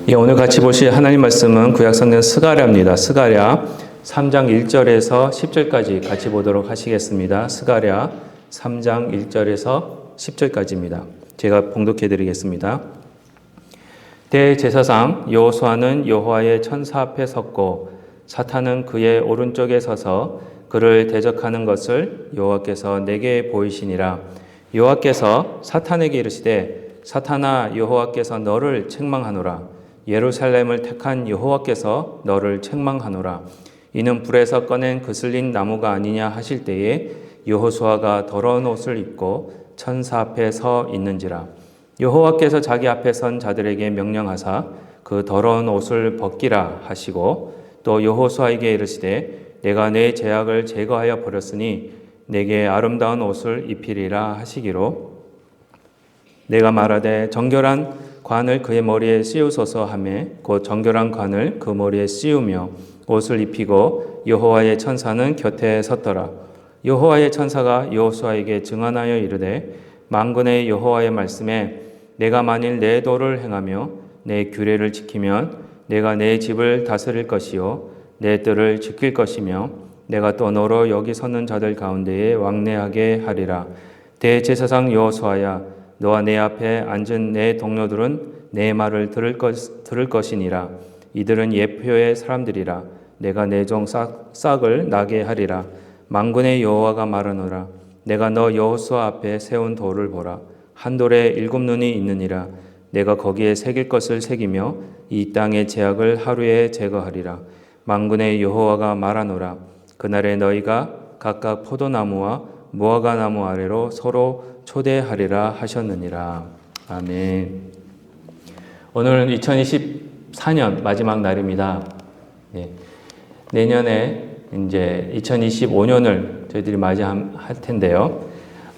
예, 오늘 같이 보실 하나님 말씀은 구약성경 스가랴입니다. 스가랴 3장 1절에서 10절까지 같이 보도록 하시겠습니다. 스가랴 3장 1절에서 10절까지입니다. 제가 봉독해 드리겠습니다. 대제사장 여호수아는 여호와의 천사 앞에 섰고 사탄은 그의 오른쪽에 서서 그를 대적하는 것을 여호와께서 내게 보이시니라. 여호와께서 사탄에게 이르시되 사탄아, 여호와께서 너를 책망하노라. 예루살렘을 택한 여호와께서 너를 책망하노라. 이는 불에서 꺼낸 그슬린 나무가 아니냐 하실 때에 여호수아가 더러운 옷을 입고 천사 앞에 서 있는지라. 여호와께서 자기 앞에 선 자들에게 명령하사 그 더러운 옷을 벗기라 하시고 또 여호수아에게 이르시되 내가 내 죄악을 제거하여 버렸으니 내게 아름다운 옷을 입히리라 하시기로 내가 말하되 정결한 관을 그의 머리에 씌우소서 하매 곧 정결한 관을 그 머리에 씌우며 옷을 입히고 여호와의 천사는 곁에 섰더라. 여호와의 천사가 여호수아에게 증언하여 이르되 만군의 여호와의 말씀에 내가 만일 내 도를 행하며 내 규례를 지키면 내가 내 집을 다스릴 것이요 내 뜰을 지킬 것이며 내가 또 너로 여기 서는 자들 가운데에 왕래하게 하리라. 대제사장 여호수아야, 너와 내 앞에 앉은 내 동료들은 내 말을 들을 것이니라. 이들은 예표의 사람들이라. 내가 내 종 싹을 나게 하리라. 만군의 여호와가 말하노라. 내가 너 여호수아 앞에 세운 돌을 보라. 한 돌에 7눈이 있느니라. 내가 거기에 새길 것을 새기며 이 땅의 죄악을 하루에 제거하리라. 만군의 여호와가 말하노라. 그날에 너희가 각각 포도나무와 무화과나무 아래로 서로 초대하리라 하셨느니라. 아멘. 오늘은 2024년 마지막 날입니다. 네. 내년에 이제 2025년을 저희들이 맞이할 텐데요.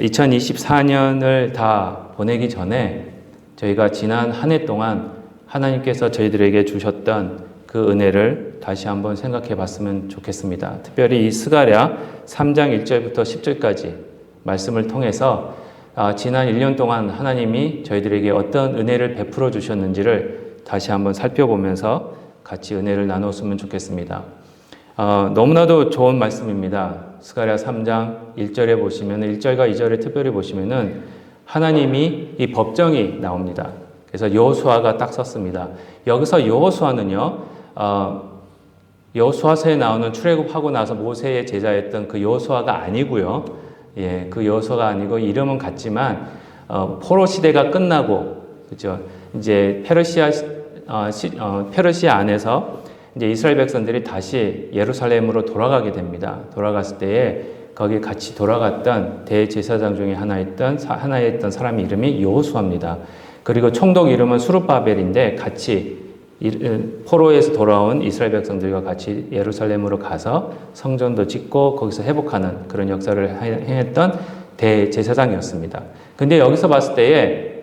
2024년을 다 보내기 전에 저희가 지난 한 해 동안 하나님께서 저희들에게 주셨던 그 은혜를 다시 한번 생각해 봤으면 좋겠습니다. 특별히 이 스가랴 3장 1절부터 10절까지 말씀을 통해서 지난 1년 동안 하나님이 저희들에게 어떤 은혜를 베풀어 주셨는지를 다시 한번 살펴보면서 같이 은혜를 나눴으면 좋겠습니다. 너무나도 좋은 말씀입니다. 스가랴 3장 1절에 보시면 1절과 2절에 특별히 보시면은 하나님이 이 법정이 나옵니다. 그래서 여호수아가 딱 썼습니다. 여기서 여호수아는요, 여호수아서에 나오는 출애굽하고 나서 모세의 제자였던 그 여호수아가 아니고요. 예, 그 여호수아가 아니고 이름은 같지만 포로 시대가 끝나고 그죠? 이제 페르시아 안에서 이제 이스라엘 백성들이 다시 예루살렘으로 돌아가게 됩니다. 돌아갔을 때에 거기 같이 돌아갔던 대제사장 중에 하나였던 사람의 이름이 여호수아입니다. 그리고 총독 이름은 수룹바벨인데 같이 포로에서 돌아온 이스라엘 백성들과 같이 예루살렘으로 가서 성전도 짓고 거기서 회복하는 그런 역사를 행했던 대제사장이었습니다. 근데 여기서 봤을 때에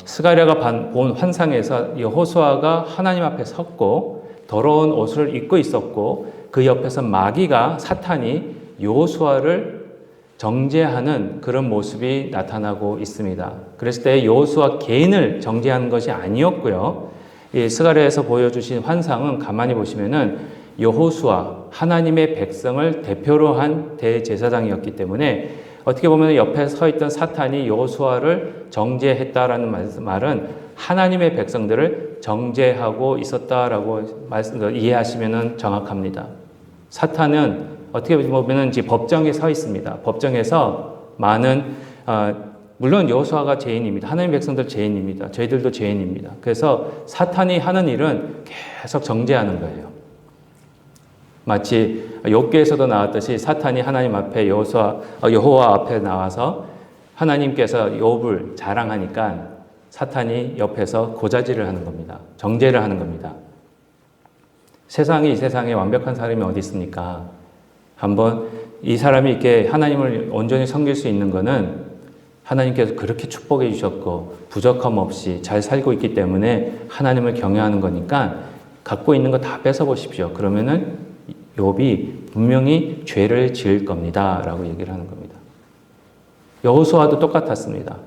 스가랴가 본 환상에서 여호수아가 하나님 앞에 섰고 더러운 옷을 입고 있었고 그 옆에서 마귀가 사탄이 여호수아를 정죄하는 그런 모습이 나타나고 있습니다. 그랬을 때 여호수아 개인을 정죄하는 것이 아니었고요. 이 스가랴에서 보여주신 환상은 가만히 보시면은 여호수아 하나님의 백성을 대표로 한 대제사장이었기 때문에 어떻게 보면 옆에 서 있던 사탄이 여호수아를 정죄했다라는 말은 하나님의 백성들을 정죄하고 있었다라고 이해하시면 정확합니다. 사탄은 어떻게 보면 이제 법정에 서 있습니다. 법정에서 많은 물론 여호수아가 죄인입니다. 하나님 백성들 죄인입니다. 저희들도 죄인입니다. 그래서 사탄이 하는 일은 계속 정죄하는 거예요. 마치 욥기에서도 나왔듯이 사탄이 하나님 앞에 여호와 앞에 나와서 하나님께서 욥을 자랑하니까 사탄이 옆에서 고자질을 하는 겁니다. 정죄를 하는 겁니다. 이 세상에 완벽한 사람이 어디 있습니까? 한번 이 사람이 이렇게 하나님을 온전히 섬길 수 있는 것은 하나님께서 그렇게 축복해 주셨고 부족함 없이 잘 살고 있기 때문에 하나님을 경외하는 거니까 갖고 있는 거 다 뺏어 보십시오. 그러면은 욥이 분명히 죄를 지을 겁니다. 라고 얘기를 하는 겁니다. 여호수아도 똑같았습니다.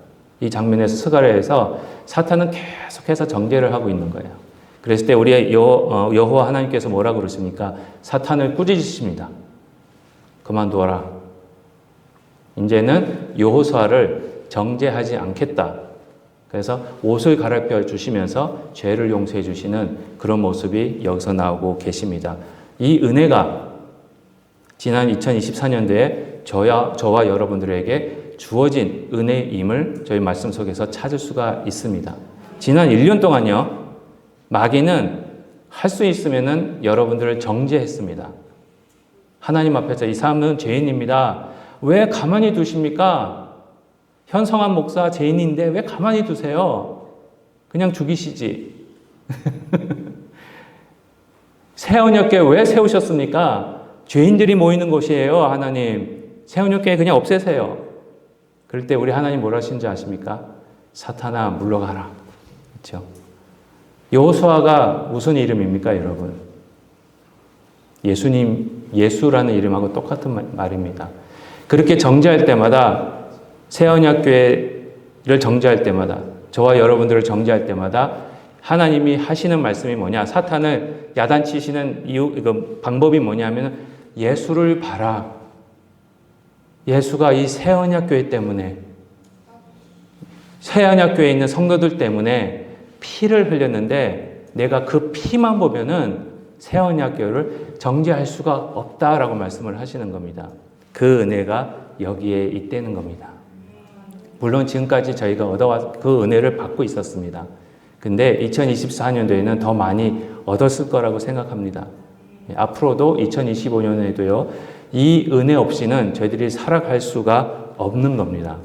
이 장면에서 스가랴에서 사탄은 계속해서 정죄를 하고 있는 거예요. 그랬을 때 우리 여호와 하나님께서 뭐라고 그러십니까? 사탄을 꾸짖으십니다. 그만두어라. 이제는 여호수아를 정죄하지 않겠다. 그래서 옷을 갈아입혀 주시면서 죄를 용서해 주시는 그런 모습이 여기서 나오고 계십니다. 이 은혜가 지난 2024년도에 저와 여러분들에게 주어진 은혜임을 저희 말씀 속에서 찾을 수가 있습니다. 지난 1년 동안요, 마귀는 할 수 있으면은 여러분들을 정죄했습니다. 하나님 앞에서 이 사람은 죄인입니다. 왜 가만히 두십니까? 현성한 목사 죄인인데 왜 가만히 두세요? 그냥 죽이시지. 새언약교회 왜 세우셨습니까? 죄인들이 모이는 곳이에요, 하나님. 새언약교회 그냥 없애세요. 그럴 때 우리 하나님 뭐라 하시는지 아십니까? 사탄아, 물러가라. 그렇죠? 여호수아가 무슨 이름입니까, 여러분? 예수라는 이름하고 똑같은 말입니다. 그렇게 정죄할 때마다, 새언약교회를 정죄할 때마다, 저와 여러분들을 정죄할 때마다 하나님이 하시는 말씀이 뭐냐? 사탄을 야단치시는 방법이 뭐냐면 예수를 봐라. 예수가 이 새언약교회 때문에, 새언약교회에 있는 성도들 때문에 피를 흘렸는데 내가 그 피만 보면은 새언약교회를 정죄할 수가 없다라고 말씀을 하시는 겁니다. 그 은혜가 여기에 있다는 겁니다. 물론 지금까지 저희가 얻어와 그 은혜를 받고 있었습니다. 근데 2024년도에는 더 많이 얻었을 거라고 생각합니다. 앞으로도 2025년에도요, 이 은혜 없이는 저희들이 살아갈 수가 없는 겁니다.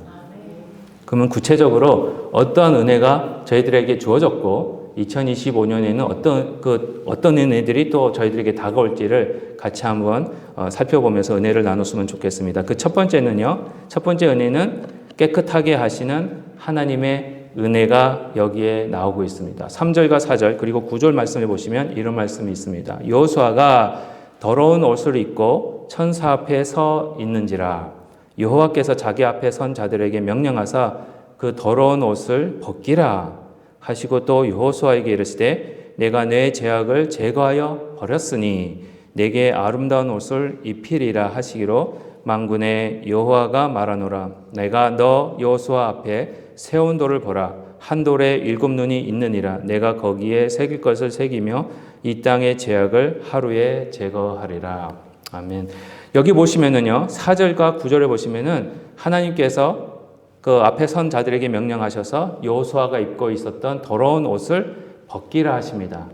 그러면 구체적으로 어떠한 은혜가 저희들에게 주어졌고 2025년에는 어떤 은혜들이 또 저희들에게 다가올지를 같이 한번 살펴보면서 은혜를 나눴으면 좋겠습니다. 그 첫 번째는요. 첫 번째 은혜는 깨끗하게 하시는 하나님의 은혜가 여기에 나오고 있습니다. 3절과 4절 그리고 9절 말씀을 보시면 이런 말씀이 있습니다. 여호수아가 더러운 옷을 입고 천사 앞에 서 있는지라 여호와께서 자기 앞에 선 자들에게 명령하사 그 더러운 옷을 벗기라 하시고 또 여호수아에게 이르시되 내가 내 죄악을 제거하여 버렸으니 내게 아름다운 옷을 입히리라 하시기로 만군의 여호와가 말하노라 내가 너 여호수아 앞에 세운 돌을 보라 한 돌에 7눈이 있느니라 내가 거기에 새길 것을 새기며 이 땅의 죄악을 하루에 제거하리라. 아멘. 여기 보시면은요, 4절과 9절에 보시면은 하나님께서 그 앞에 선 자들에게 명령하셔서 여호수아가 입고 있었던 더러운 옷을 벗기라 하십니다.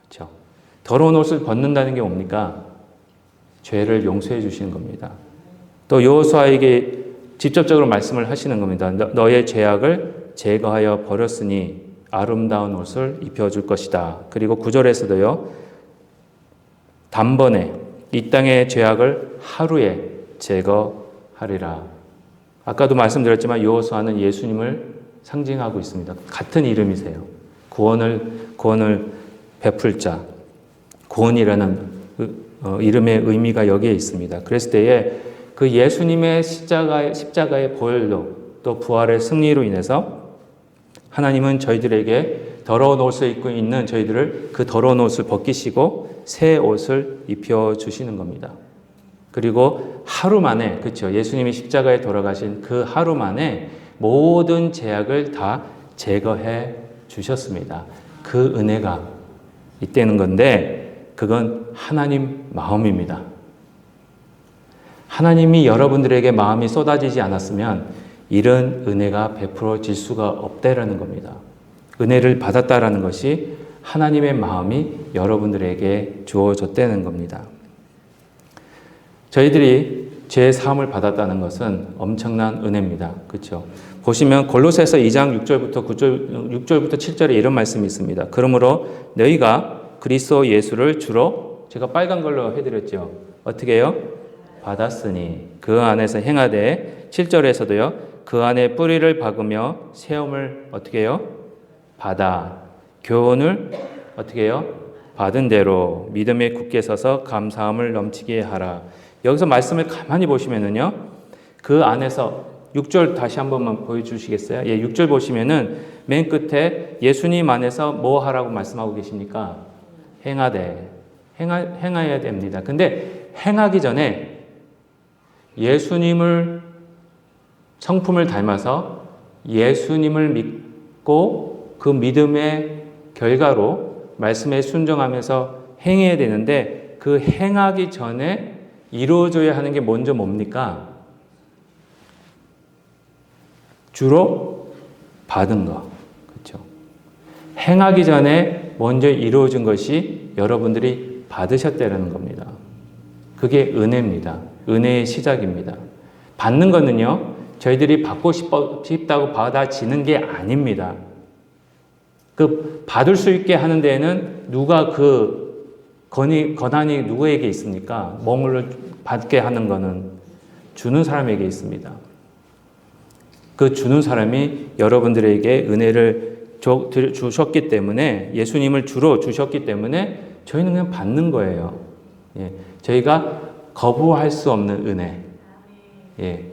그렇죠? 더러운 옷을 벗는다는 게 뭡니까? 죄를 용서해 주시는 겁니다. 또 여호수아에게 직접적으로 말씀을 하시는 겁니다. 너의 죄악을 제거하여 버렸으니 아름다운 옷을 입혀줄 것이다. 그리고 9절에서도요. 단번에 이 땅의 죄악을 하루에 제거하리라. 아까도 말씀드렸지만 여호수아는 예수님을 상징하고 있습니다. 같은 이름이세요. 구원을 베풀 자. 구원이라는 이름의 의미가 여기에 있습니다. 그랬을 때에 그 예수님의 십자가의 보혈로 또 부활의 승리로 인해서 하나님은 저희들에게 더러운 옷을 입고 있는 저희들을 그 더러운 옷을 벗기시고 새 옷을 입혀주시는 겁니다. 그리고 하루 만에, 그렇죠. 예수님이 십자가에 돌아가신 그 하루 만에 모든 죄악을 다 제거해 주셨습니다. 그 은혜가 있다는 건데 그건 하나님 마음입니다. 하나님이 여러분들에게 마음이 쏟아지지 않았으면 이런 은혜가 베풀어질 수가 없다라는 겁니다. 은혜를 받았다라는 것이 하나님의 마음이 여러분들에게 주어졌다는 겁니다. 저희들이 죄 사함을 받았다는 것은 엄청난 은혜입니다. 그렇죠? 보시면 골로새서 2장 6절부터 7절에 이런 말씀이 있습니다. 그러므로 너희가 그리스도 예수를 주로 제가 빨간 걸로 해드렸죠. 어떻게 해요? 받았으니 그 안에서 행하되 7절에서도요. 그 안에 뿌리를 박으며 세움을 어떻게 해요? 받아 교훈을 어떻게 해요? 받은 대로 믿음에 굳게 서서 감사함을 넘치게 하라. 여기서 말씀을 가만히 보시면은요. 그 안에서 6절 다시 한 번만 보여주시겠어요? 예, 6절 보시면은 맨 끝에 예수님 안에서 뭐 하라고 말씀하고 계십니까? 행하여야 됩니다. 근데 행하기 전에 예수님을 성품을 닮아서 예수님을 믿고 그 믿음의 결과로 말씀에 순종하면서 행해야 되는데 그 행하기 전에 이루어져야 하는 게 먼저 뭡니까? 주로 받은 거. 그렇죠? 행하기 전에 먼저 이루어진 것이 여러분들이 받으셨다는 겁니다. 그게 은혜입니다. 은혜의 시작입니다. 받는 거는요, 저희들이 받고 싶다고 받아지는 게 아닙니다. 그 받을 수 있게 하는 데에는 누가 그 권한이 누구에게 있습니까? 뭘 받게 하는 거는 주는 사람에게 있습니다. 그 주는 사람이 여러분들에게 은혜를 주셨기 때문에, 예수님을 주로 주셨기 때문에 저희는 그냥 받는 거예요. 예, 저희가 거부할 수 없는 은혜. 예,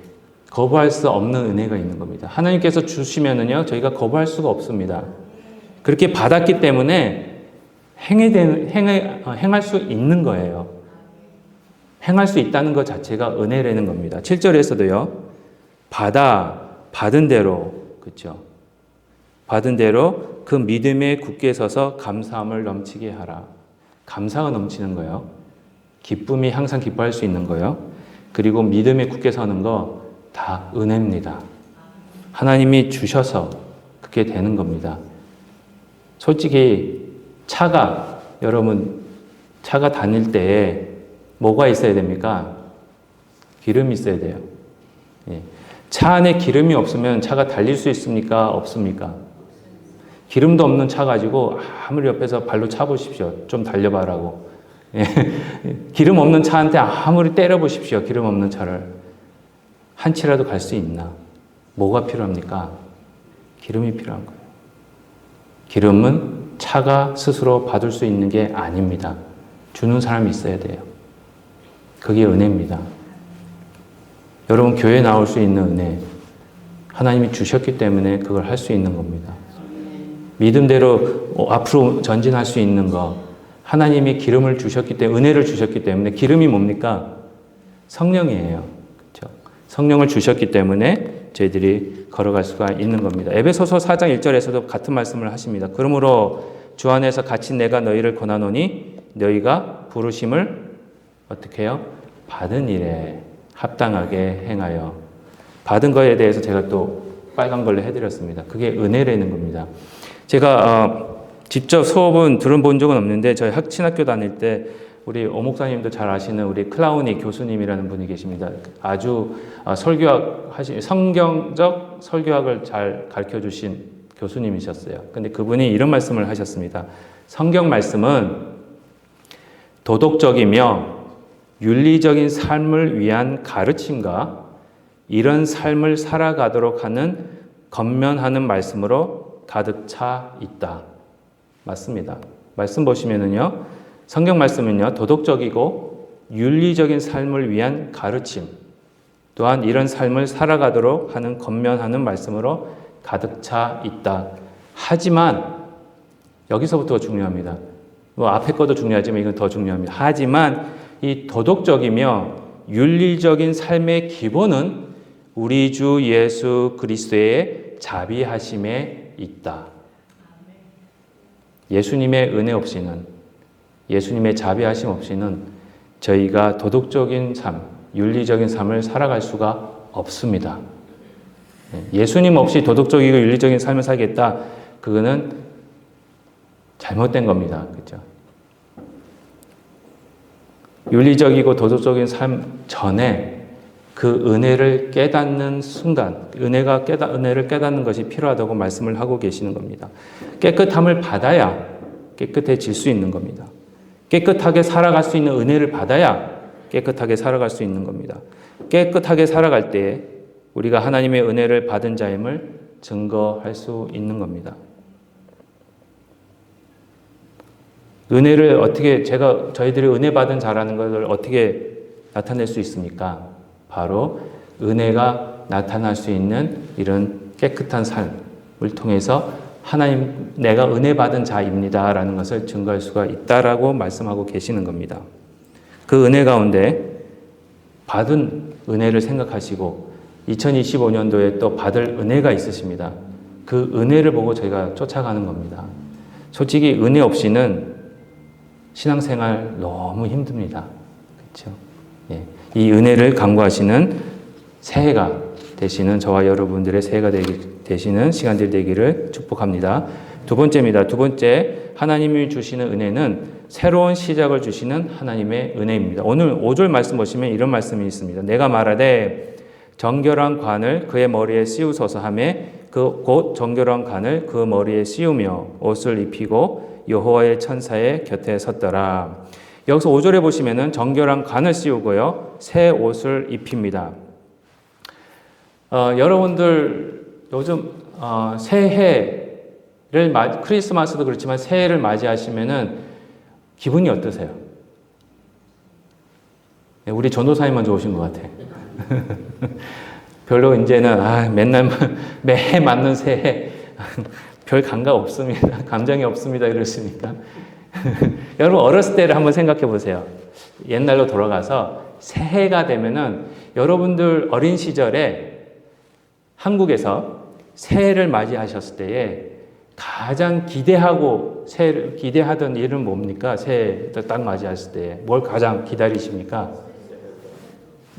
거부할 수 없는 은혜가 있는 겁니다. 하나님께서 주시면은요, 저희가 거부할 수가 없습니다. 그렇게 받았기 때문에 행할 수 있는 거예요. 행할 수 있다는 것 자체가 은혜라는 겁니다. 7절에서도요, 받은 대로, 그렇죠? 받은 대로 그 믿음에 굳게 서서 감사함을 넘치게 하라. 감사가 넘치는 거예요. 기쁨이 항상 기뻐할 수 있는 거예요. 그리고 믿음에 굳게 서는 거 다 은혜입니다. 하나님이 주셔서 그게 되는 겁니다. 솔직히 여러분 차가 다닐 때에 뭐가 있어야 됩니까? 기름이 있어야 돼요. 예. 차 안에 기름이 없으면 차가 달릴 수 있습니까? 없습니까? 기름도 없는 차 가지고 아무리 옆에서 발로 차보십시오. 좀 달려봐라고. 예. 기름 없는 차한테 아무리 때려보십시오. 기름 없는 차를. 한 치라도 갈 수 있나? 뭐가 필요합니까? 기름이 필요한 거예요. 기름은 차가 스스로 받을 수 있는 게 아닙니다. 주는 사람이 있어야 돼요. 그게 은혜입니다. 여러분 교회에 나올 수 있는 은혜, 하나님이 주셨기 때문에 그걸 할 수 있는 겁니다. 믿음대로 앞으로 전진할 수 있는 거, 하나님이 기름을 주셨기 때문에, 은혜를 주셨기 때문에, 기름이 뭡니까? 성령이에요. 그렇죠? 성령을 주셨기 때문에 저희들이 걸어갈 수가 있는 겁니다. 에베소서 4장 1절에서도 같은 말씀을 하십니다. 그러므로 주 안에서 같이 내가 너희를 권하노니 너희가 부르심을 어떻게 해요? 받은 일에 합당하게 행하여. 받은 거에 대해서 제가 또 빨간 걸로 해드렸습니다. 그게 은혜라는 겁니다. 제가 직접 수업은 들어본 적은 없는데 저희 신학교 다닐 때 우리 오목사님도 잘 아시는 우리 클라우니 교수님이라는 분이 계십니다. 아주 성경적 설교학을 잘 가르쳐 주신 교수님이셨어요. 근데 그분이 이런 말씀을 하셨습니다. 성경 말씀은 도덕적이며 윤리적인 삶을 위한 가르침과 이런 삶을 살아가도록 하는 권면하는 말씀으로 가득 차 있다. 맞습니다. 말씀 보시면은요, 성경 말씀은요, 도덕적이고 윤리적인 삶을 위한 가르침, 또한 이런 삶을 살아가도록 하는 권면하는 말씀으로 가득 차 있다. 하지만 여기서부터가 중요합니다. 뭐 앞에 것도 중요하지만 이건 더 중요합니다. 하지만 이 도덕적이며 윤리적인 삶의 기본은 우리 주 예수 그리스도의 자비하심에 있다. 예수님의 은혜 없이는, 예수님의 자비하심 없이는 저희가 도덕적인 삶, 윤리적인 삶을 살아갈 수가 없습니다. 예수님 없이 도덕적이고 윤리적인 삶을 살겠다. 그거는 잘못된 겁니다. 그렇죠? 윤리적이고 도덕적인 삶 전에 그 은혜를 깨닫는 순간, 은혜를 깨닫는 것이 필요하다고 말씀을 하고 계시는 겁니다. 깨끗함을 받아야 깨끗해질 수 있는 겁니다. 깨끗하게 살아갈 수 있는 은혜를 받아야 깨끗하게 살아갈 수 있는 겁니다. 깨끗하게 살아갈 때 우리가 하나님의 은혜를 받은 자임을 증거할 수 있는 겁니다. 은혜를 어떻게, 저희들이 은혜 받은 자라는 것을 어떻게 나타낼 수 있습니까? 바로 은혜가 나타날 수 있는 이런 깨끗한 삶을 통해서 하나님, 내가 은혜 받은 자입니다 라는 것을 증거할 수가 있다라고 말씀하고 계시는 겁니다. 그 은혜 가운데 받은 은혜를 생각하시고 2025년도에 또 받을 은혜가 있으십니다. 그 은혜를 보고 저희가 쫓아가는 겁니다. 솔직히 은혜 없이는 신앙생활 너무 힘듭니다. 그렇죠? 예. 이 은혜를 간구하시는 새해가 되시는 저와 여러분들의 새해가 되시는 시간들이 되기를 축복합니다. 두 번째입니다. 두 번째, 하나님이 주시는 은혜는 새로운 시작을 주시는 하나님의 은혜입니다. 오늘 5절 말씀 보시면 이런 말씀이 있습니다. 내가 말하되 정결한 관을 그의 머리에 씌우소서 하며 그 곧 정결한 관을 그 머리에 씌우며 옷을 입히고 여호와의 천사의 곁에 섰더라. 여기서 5절에 보시면은 정결한 관을 씌우고요, 새 옷을 입힙니다. 여러분들 요즘 새해를 크리스마스도 그렇지만 새해를 맞이하시면은 기분이 어떠세요? 우리 전도사님만 좋으신 것 같아. 별로 이제는 맨날 매해 맞는 새해 별 감각 없습니다. 감정이 없습니다. 이러시니까 여러분 어렸을 때를 한번 생각해 보세요. 옛날로 돌아가서 새해가 되면은 여러분들 어린 시절에 한국에서 새해를 맞이하셨을 때에 가장 기대하던 일은 뭡니까? 새해 딱 맞이하실 때 뭘 가장 기다리십니까?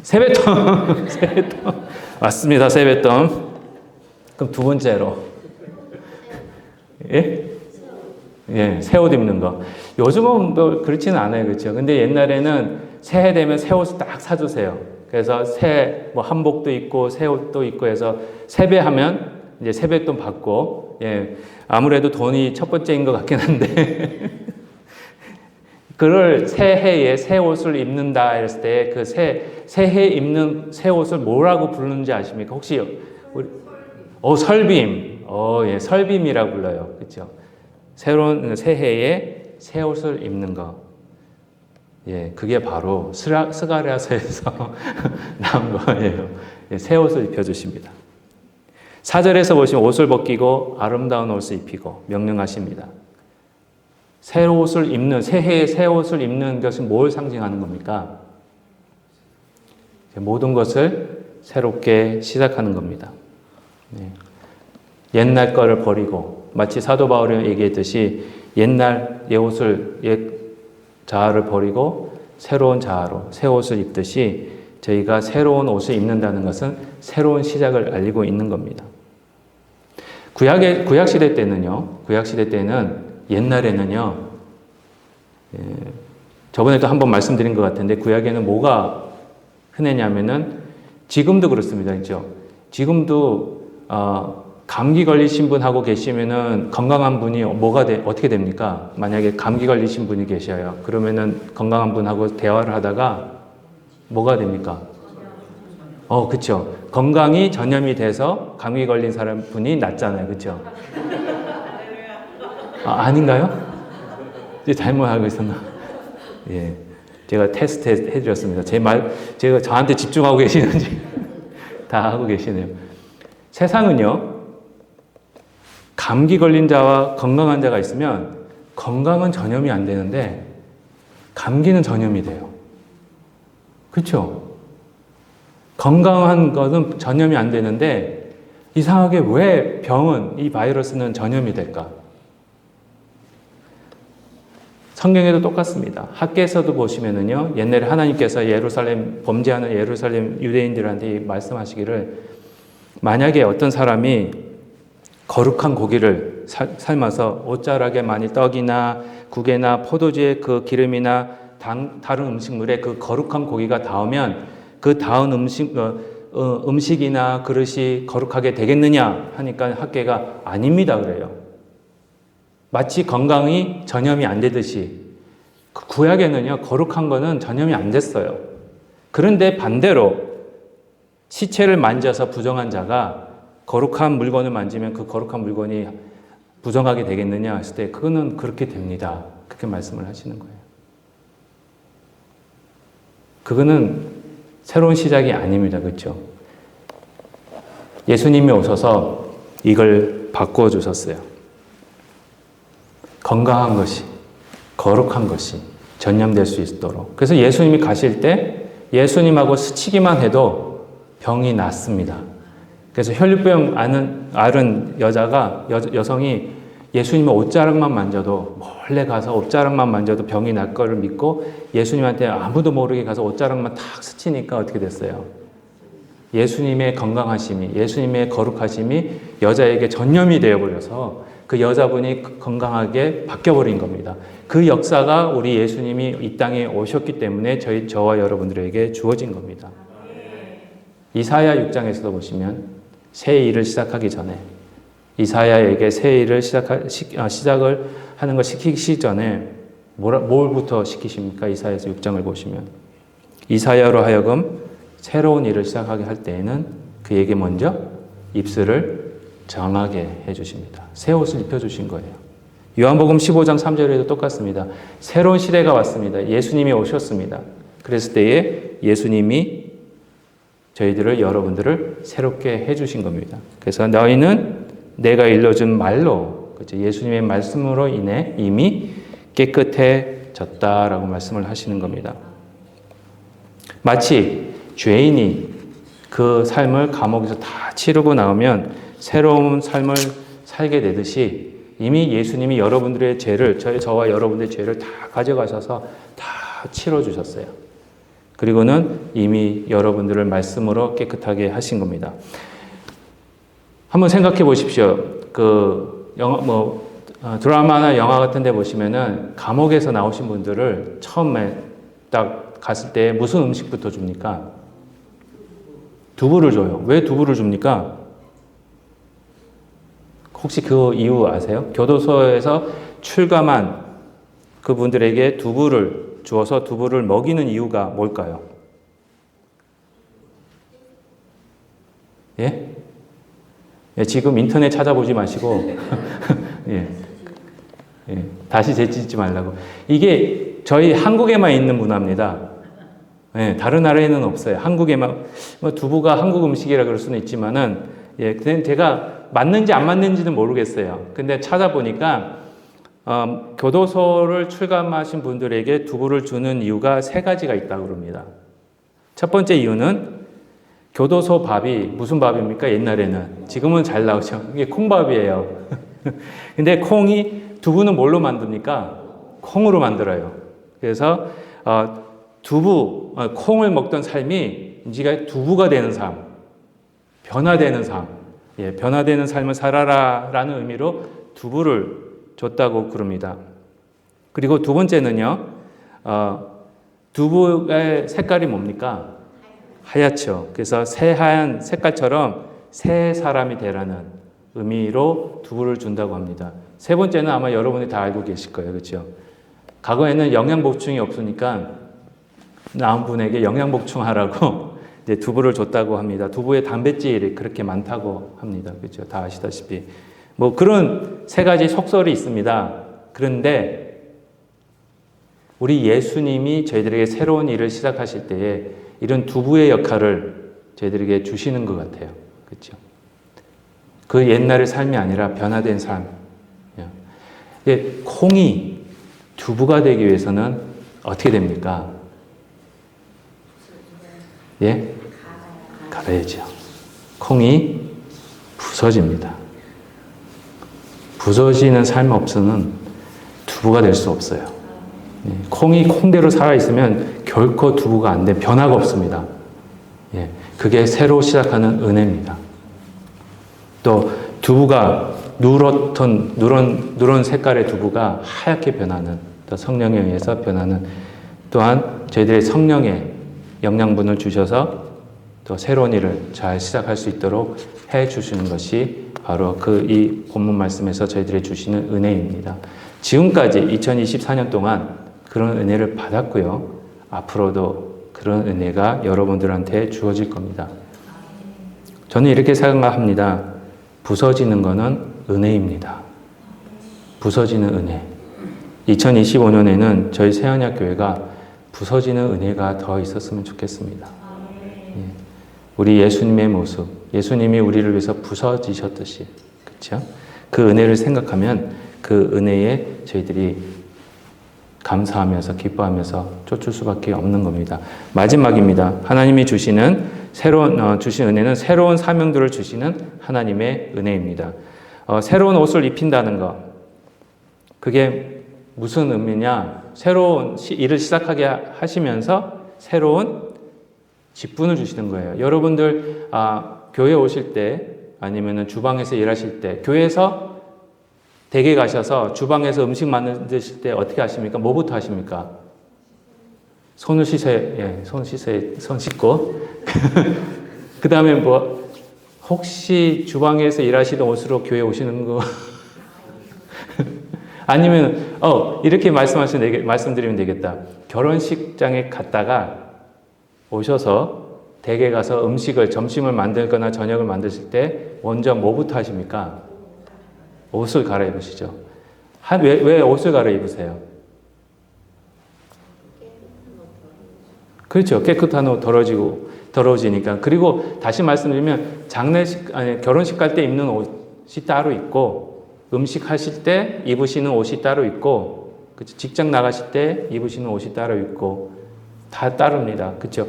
세뱃돈. 세뱃돈. 맞습니다. 세뱃돈. 그럼 두 번째로. 예? 예, 새 옷 입는 거. 요즘은 뭐 그렇지는 않아요. 그렇죠? 근데 옛날에는 새해 되면 새 옷을 딱 사주세요. 그래서 새 한복도 있고 새 옷도 있고 해서 세배하면 이제 세뱃돈 받고, 예, 아무래도 돈이 첫 번째인 것 같긴 한데 그걸 새해에 새 옷을 입는다 했을 때 그 새해 입는 새 옷을 뭐라고 부르는지 아십니까? 혹시 설빔. 예, 설빔이라고 불러요. 그렇죠? 새로운 새해에 새 옷을 입는 거. 예, 그게 바로 스가랴서에서 나온 거예요. 예, 새 옷을 입혀주십니다. 4절에서 보시면 옷을 벗기고 아름다운 옷을 입히고 명령하십니다. 새 옷을 입는, 새해에 새 옷을 입는 것은 뭘 상징하는 겁니까? 모든 것을 새롭게 시작하는 겁니다. 네. 옛날 거를 버리고, 마치 사도 바울이 얘기했듯이 옛날 옛 자아를 버리고 새로운 자아로 새 옷을 입듯이 저희가 새로운 옷을 입는다는 것은 새로운 시작을 알리고 있는 겁니다. 구약시대 때는 옛날에는요, 저번에도 한번 말씀드린 것 같은데, 구약에는 뭐가 흔했냐면은, 지금도 그렇습니다. 그렇죠? 지금도, 감기 걸리신 분 하고 계시면은 건강한 분이 어떻게 됩니까? 만약에 감기 걸리신 분이 계셔요. 그러면은 건강한 분하고 대화를 하다가 뭐가 됩니까? 그쵸. 건강이 전염이 돼서 감기 걸린 분이 낫잖아요. 그쵸? 아닌가요? 잘못 알고 있었나? 예. 제가 테스트 해드렸습니다. 제가 저한테 집중하고 계시는지 다 하고 계시네요. 세상은요, 감기 걸린 자와 건강한 자가 있으면 건강은 전염이 안 되는데 감기는 전염이 돼요. 그렇죠? 건강한 것은 전염이 안 되는데 이상하게 왜 이 바이러스는 전염이 될까? 성경에도 똑같습니다. 학계에서도 보시면은요, 옛날에 하나님께서 범죄하는 예루살렘 유대인들한테 말씀하시기를, 만약에 어떤 사람이 거룩한 고기를 삶아서 옷자락에 많이 떡이나 국에나 포도주의 그 기름이나 다른 음식물에 그 거룩한 고기가 닿으면 그 닿은 음식이나 그릇이 거룩하게 되겠느냐 하니까 학계가 아닙니다 그래요. 마치 건강이 전염이 안 되듯이 구약에는요, 거룩한 거는 전염이 안 됐어요. 그런데 반대로 시체를 만져서 부정한 자가 거룩한 물건을 만지면 그 거룩한 물건이 부정하게 되겠느냐 했을 때 그거는 그렇게 됩니다. 그렇게 말씀을 하시는 거예요. 그거는 새로운 시작이 아닙니다. 그렇죠? 예수님이 오셔서 이걸 바꾸어 주셨어요. 건강한 것이, 거룩한 것이 전념될 수 있도록. 그래서 예수님이 가실 때 예수님하고 스치기만 해도 병이 낫습니다. 그래서 혈류병 앓은 여성이 예수님의 옷자락만 만져도, 몰래 가서 옷자락만 만져도 병이 날 거를 믿고 예수님한테 아무도 모르게 가서 옷자락만 탁 스치니까 어떻게 됐어요? 예수님의 건강하심이, 예수님의 거룩하심이 여자에게 전염이 되어버려서 그 여자분이 건강하게 바뀌어버린 겁니다. 그 역사가 우리 예수님이 이 땅에 오셨기 때문에 저와 여러분들에게 주어진 겁니다. 이사야 6장에서도 보시면 새 일을 시작하기 전에, 이사야에게 새 일을 시작을 하는 걸 시키기 전에 뭘부터 시키십니까? 이사야서 6장을 보시면 이사야로 하여금 새로운 일을 시작하게 할 때에는 그에게 먼저 입술을 정하게 해주십니다. 새 옷을 입혀주신 거예요. 요한복음 15장 3절에도 똑같습니다. 새로운 시대가 왔습니다. 예수님이 오셨습니다. 그랬을 때에 예수님이 저희들을, 여러분들을 새롭게 해주신 겁니다. 그래서 너희는 내가 일러준 말로, 그렇죠? 예수님의 말씀으로 인해 이미 깨끗해졌다라고 말씀을 하시는 겁니다. 마치 죄인이 그 삶을 감옥에서 다 치르고 나오면 새로운 삶을 살게 되듯이 이미 예수님이 여러분들의 죄를, 저와 여러분들의 죄를 다 가져가셔서 다 치러주셨어요. 그리고는 이미 여러분들을 말씀으로 깨끗하게 하신 겁니다. 한번 생각해 보십시오. 드라마나 영화 같은 데 보시면은 감옥에서 나오신 분들을 처음에 딱 갔을 때 무슨 음식부터 줍니까? 두부를 줘요. 왜 두부를 줍니까? 혹시 그 이유 아세요? 교도소에서 출감한 그분들에게 두부를 주어서 두부를 먹이는 이유가 뭘까요? 예? 예, 지금 인터넷 찾아보지 마시고 예. 예, 다시 재짓지 말라고. 이게 저희 한국에만 있는 문화입니다. 예, 다른 나라에는 없어요. 한국에만. 두부가 한국 음식이라 그럴 수는 있지만은, 예, 제가 맞는지 안 맞는지는 모르겠어요. 근데 찾아보니까 교도소를 출감하신 분들에게 두부를 주는 이유가 3가지가 있다고 그럽니다. 첫 번째 이유는 교도소 밥이 무슨 밥입니까? 옛날에는. 지금은 잘 나오죠. 이게 콩밥이에요. 근데 두부는 뭘로 만듭니까? 콩으로 만들어요. 그래서 콩을 먹던 삶이 이제 두부가 되는 삶, 변화되는 삶, 예, 변화되는 삶을 살아라라는 의미로 두부를 줬다고 그럽니다. 그리고 두 번째는요, 두부의 색깔이 뭡니까? 하얗죠. 그래서 새하얀 색깔처럼 새 사람이 되라는 의미로 두부를 준다고 합니다. 세 번째는 아마 여러분이 다 알고 계실 거예요. 그렇죠? 과거에는 영양 보충이 없으니까 나은 분에게 영양 보충하라고 이제 두부를 줬다고 합니다. 두부에 단백질이 그렇게 많다고 합니다. 그렇죠? 다 아시다시피. 그런 3가지 속설이 있습니다. 그런데 우리 예수님이 저희들에게 새로운 일을 시작하실 때에 이런 두부의 역할을 저희들에게 주시는 것 같아요. 그렇죠? 그 옛날의 삶이 아니라 변화된 삶. 콩이 두부가 되기 위해서는 어떻게 됩니까? 예? 갈아야죠. 콩이 부서집니다. 부서지는 삶 없이는 두부가 될 수 없어요. 콩이 콩대로 살아있으면 결코 두부가 안 돼. 변화가 없습니다. 예, 그게 새로 시작하는 은혜입니다. 또 두부가 누런 색깔의 두부가 하얗게 변하는, 또 성령에 의해서 변하는, 또한 저희들의 성령의 영양분을 주셔서 또 새로운 일을 잘 시작할 수 있도록 해 주시는 것이 바로 이 본문 말씀에서 저희들이 주시는 은혜입니다. 지금까지 2024년 동안 그런 은혜를 받았고요. 앞으로도 그런 은혜가 여러분들한테 주어질 겁니다. 저는 이렇게 생각합니다. 부서지는 것은 은혜입니다. 부서지는 은혜. 2025년에는 저희 새언약교회가 부서지는 은혜가 더 있었으면 좋겠습니다. 우리 예수님의 모습, 예수님이 우리를 위해서 부서지셨듯이. 그렇죠? 그 은혜를 생각하면 그 은혜에 저희들이 감사하면서 기뻐하면서 쫓을 수밖에 없는 겁니다. 마지막입니다. 하나님이 주시는 주신 은혜는 새로운 사명들을 주시는 하나님의 은혜입니다. 새로운 옷을 입힌다는 것. 그게 무슨 의미냐? 새로운 일을 시작하게 하시면서 새로운 직분을 주시는 거예요. 여러분들 교회 오실 때 아니면 주방에서 일하실 때 교회에서 댁에 가셔서 주방에서 음식 만드실 때 어떻게 하십니까? 뭐부터 하십니까? 손을 씻어야, 예, 손 씻고. 그 다음에 뭐, 혹시 주방에서 일하시던 옷으로 교회 오시는 거? 아니면, 이렇게 말씀드리면 되겠다. 결혼식장에 갔다가 오셔서 댁에 가서 점심을 만들거나 저녁을 만드실 때 먼저 뭐부터 하십니까? 옷을 갈아입으시죠. 왜 옷을 갈아입으세요? 그렇죠. 깨끗한 옷 더러워지니까. 그리고 다시 말씀드리면 결혼식 갈 때 입는 옷이 따로 있고, 음식 하실 때 입으시는 옷이 따로 있고, 그렇죠? 직장 나가실 때 입으시는 옷이 따로 있고, 다 따릅니다. 그렇죠.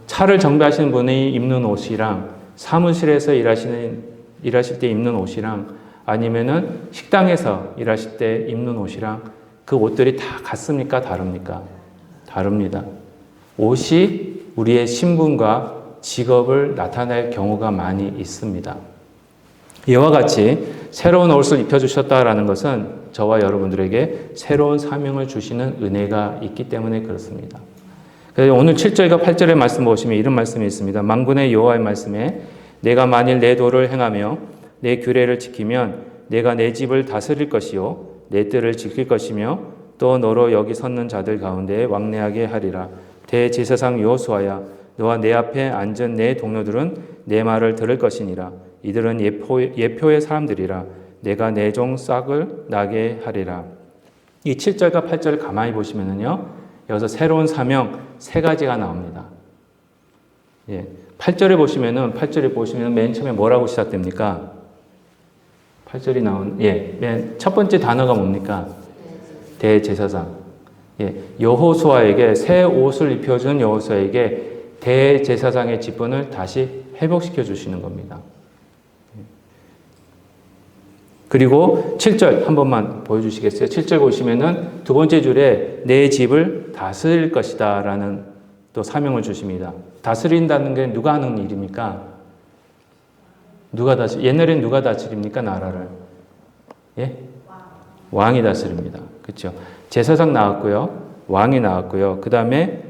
차를 정비하시는 분이 입는 옷이랑 사무실에서 일하실 때 입는 옷이랑 아니면은 식당에서 일하실 때 입는 옷이랑 그 옷들이 다 같습니까? 다릅니까? 다릅니다. 옷이 우리의 신분과 직업을 나타낼 경우가 많이 있습니다. 이와 같이 새로운 옷을 입혀주셨다라는 것은 저와 여러분들에게 새로운 사명을 주시는 은혜가 있기 때문에 그렇습니다. 그래서 오늘 7절과 8절의 말씀 보시면 이런 말씀이 있습니다. 만군의 여호와의 말씀에 내가 만일 내 도를 행하며 내 규례를 지키면 내가 내 집을 다스릴 것이요 내 뜰을 지킬 것이며 또 너로 여기 섰는 자들 가운데 왕래하게 하리라. 대제사장 여호수아야 너와 내 앞에 앉은 내 동료들은 내 말을 들을 것이니라. 이들은 예표의 사람들이라. 내가 내 종 싹을 나게 하리라. 이 7절과 8절을 가만히 보시면은요, 여기서 새로운 사명 세 가지가 나옵니다. 예, 8절에 보시면 맨 처음에 뭐라고 시작됩니까? 8절이 맨 첫 번째 단어가 뭡니까? 대제사장. 예, 여호수아에게 새 옷을 입혀준 여호수아에게 대제사장의 직분을 다시 회복시켜 주시는 겁니다. 그리고 7절 한 번만 보여주시겠어요? 7절 보시면은 두 번째 줄에 내 집을 다스릴 것이다 라는 또 사명을 주십니다. 다스린다는 게 누가 하는 일입니까? 옛날엔 누가 다스립니까? 나라를. 예? 왕이 다스립니다. 그렇죠? 제사장 나왔고요. 왕이 나왔고요. 그 다음에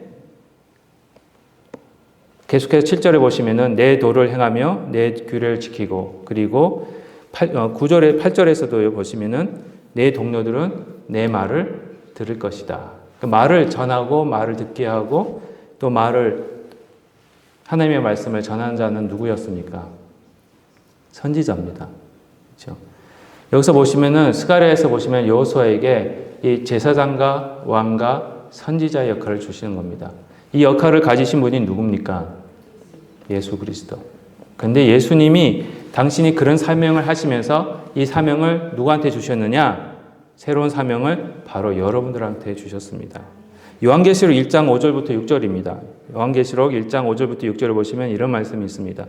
계속해서 7절에 보시면은 내 도를 행하며 내 규례를 지키고, 그리고 8절에서도 보시면은 내 동료들은 내 말을 들을 것이다. 그 말을 전하고 말을 듣게 하고 또 하나님의 말씀을 전하는 자는 누구였습니까? 선지자입니다. 그렇죠? 여기서 보시면은 스가랴에서 보시면 여호수아에게 이 제사장과 왕과 선지자의 역할을 주시는 겁니다. 이 역할을 가지신 분이 누굽니까? 예수 그리스도. 근데 예수님이 당신이 그런 사명을 하시면서 이 사명을 누구한테 주셨느냐? 새로운 사명을 바로 여러분들한테 주셨습니다. 요한계시록 1장 5절부터 6절입니다. 요한계시록 1장 5절부터 6절을 보시면 이런 말씀이 있습니다.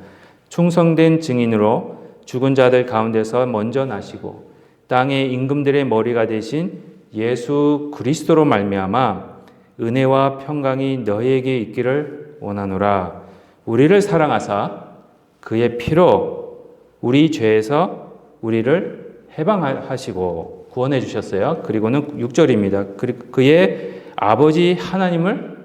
충성된 증인으로 죽은 자들 가운데서 먼저 나시고 땅의 임금들의 머리가 되신 예수 그리스도로 말미암아 은혜와 평강이 너희에게 있기를 원하노라. 우리를 사랑하사 그의 피로 우리 죄에서 우리를 해방하시고 구원해 주셨어요. 그리고는 6절입니다. 그의 아버지 하나님을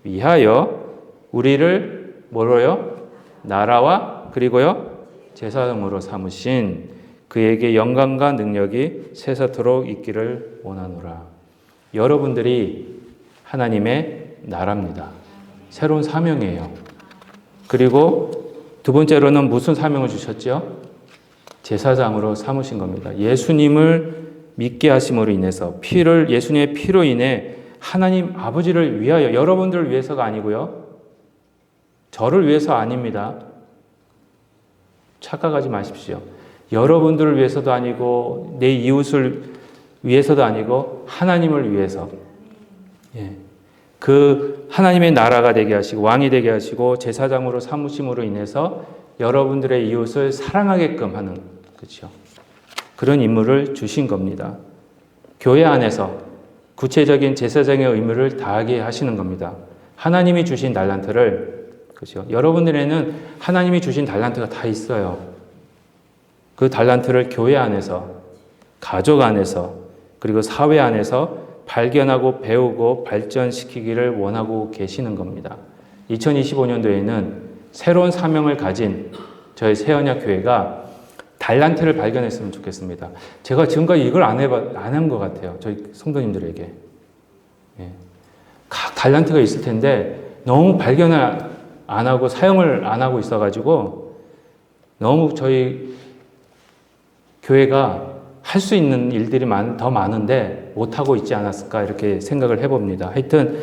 위하여 우리를 뭐로요? 나라와 그리고요 제사장으로 삼으신 그에게 영광과 능력이 세세토록 있기를 원하노라. 여러분들이 하나님의 나라입니다. 새로운 사명이에요. 그리고 두 번째로는 무슨 사명을 주셨죠? 제사장으로 삼으신 겁니다. 예수님을 믿게 하심으로 인해서 예수님의 피로 인해 하나님 아버지를 위하여, 여러분들을 위해서가 아니고요. 저를 위해서 아닙니다. 착각하지 마십시오. 여러분들을 위해서도 아니고 내 이웃을 위해서도 아니고 하나님을 위해서, 그 하나님의 나라가 되게 하시고 왕이 되게 하시고 제사장으로 삼으심으로 인해서 여러분들의 이웃을 사랑하게끔 하는, 그렇죠? 그런 임무를 주신 겁니다. 교회 안에서 구체적인 제사장의 의무를 다하게 하시는 겁니다. 하나님이 주신 달란트를, 그렇죠? 여러분들에는 하나님이 주신 달란트가 다 있어요. 그 달란트를 교회 안에서, 가족 안에서, 그리고 사회 안에서 발견하고 배우고 발전시키기를 원하고 계시는 겁니다. 2025년도에는 새로운 사명을 가진 저희 새언약 교회가 달란트를 발견했으면 좋겠습니다. 제가 지금까지 이걸 안 한 것 같아요. 저희 성도님들에게. 각 달란트가 있을 텐데 너무 발견을 안 하고 사용을 안 하고 있어가지고 너무 저희 교회가 할 수 있는 일들이 더 많은데 못하고 있지 않았을까 이렇게 생각을 해봅니다. 하여튼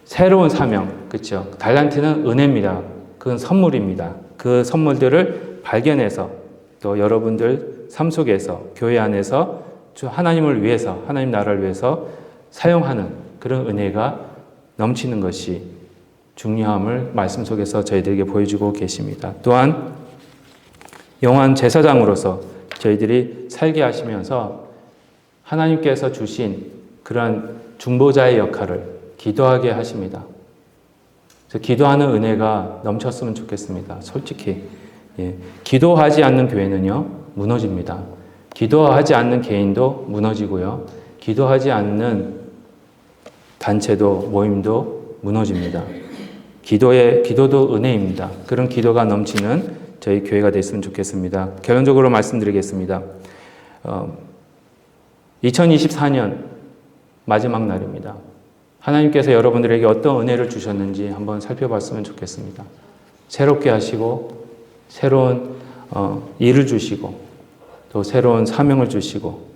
새로운 사명, 그렇죠? 달란트는 은혜입니다. 그건 선물입니다. 그 선물들을 발견해서 또 여러분들 삶 속에서 교회 안에서 하나님을 위해서 하나님 나라를 위해서 사용하는 그런 은혜가 넘치는 것이 중요함을 말씀 속에서 저희들에게 보여주고 계십니다. 또한 영원 제사장으로서 저희들이 살게 하시면서 하나님께서 주신 그런 중보자의 역할을 기도하게 하십니다. 기도하는 은혜가 넘쳤으면 좋겠습니다. 솔직히. 기도하지 않는 교회는요, 무너집니다. 기도하지 않는 개인도 무너지고요. 기도하지 않는 단체도, 모임도 무너집니다. 기도도 은혜입니다. 그런 기도가 넘치는 저희 교회가 됐으면 좋겠습니다. 결론적으로 말씀드리겠습니다. 2024년 마지막 날입니다. 하나님께서 여러분들에게 어떤 은혜를 주셨는지 한번 살펴봤으면 좋겠습니다. 새롭게 하시고 새로운 일을 주시고 또 새로운 사명을 주시고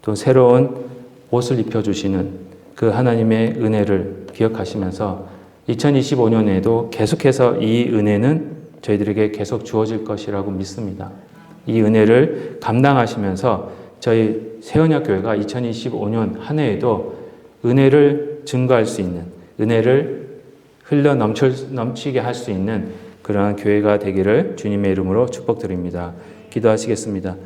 또 새로운 옷을 입혀주시는 그 하나님의 은혜를 기억하시면서 2025년에도 계속해서 이 은혜는 저희들에게 계속 주어질 것이라고 믿습니다. 이 은혜를 감당하시면서 저희 새언약 교회가 2025년 한 해에도 은혜를 증거할 수 있는, 은혜를 넘치게 할 수 있는 그러한 교회가 되기를 주님의 이름으로 축복드립니다. 기도하시겠습니다.